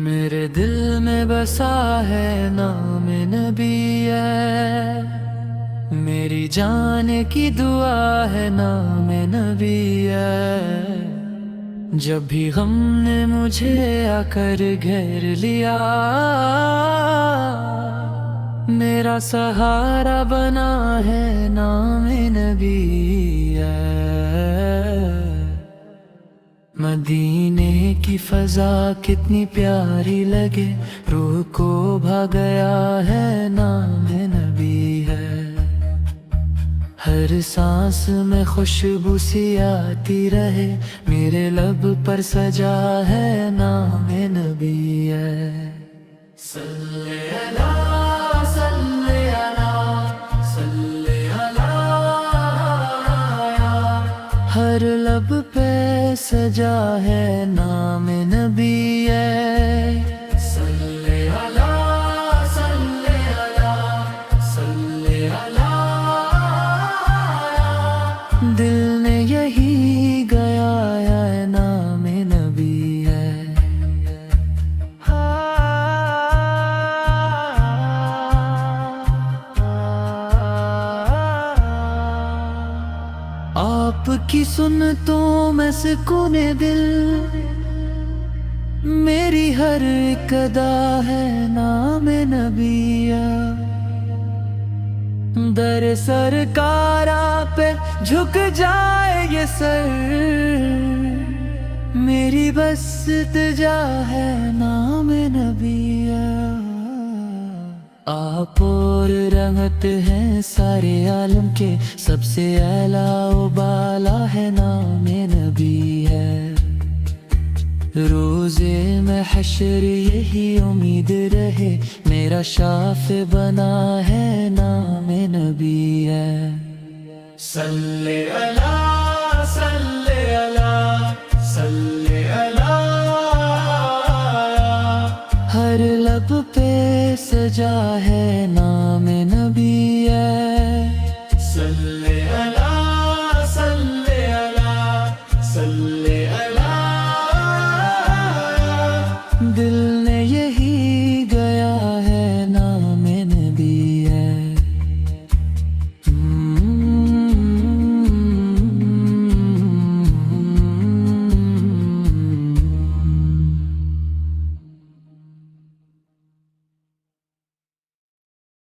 मेरे दिल में बसा है नाम नबी है, मेरी जान की दुआ है नाम नबी है। जब भी गम ने मुझे आकर घेर लिया, मेरा सहारा बना है नाम नबी है। मदीने की फजा कितनी प्यारी लगे, रूह को भा गया है नाम नबी है। हर सांस में खुशबू सी आती रहे, मेरे लब पर सजा है नाम नबी है। सल्ले अला सल्ले अला सल्ले अला, हर लब पे सजा है नाम नबी है। सल्ले अला सल्ले अला सल्ले अला, दिल ने यही गाया है नाम नबी है। आपकी सुनतों में सुकूने दिल, मेरी हर एक अदा है नाम नबी है। दर सरकारा पे झुक जाए ये सर, मेरी बस इल्तिजा है नाम नबी है। आप और रहमत हैं सारे आलम के, सबसे आला उबाला है नाम नबी है। रोज़े में हश्र यही उम्मीद रहे, मेरा शाफ़े बना है नाम नबी है। सल्ले अला सल्ले अला सल्ले अला, हर लब पे सजा है नाम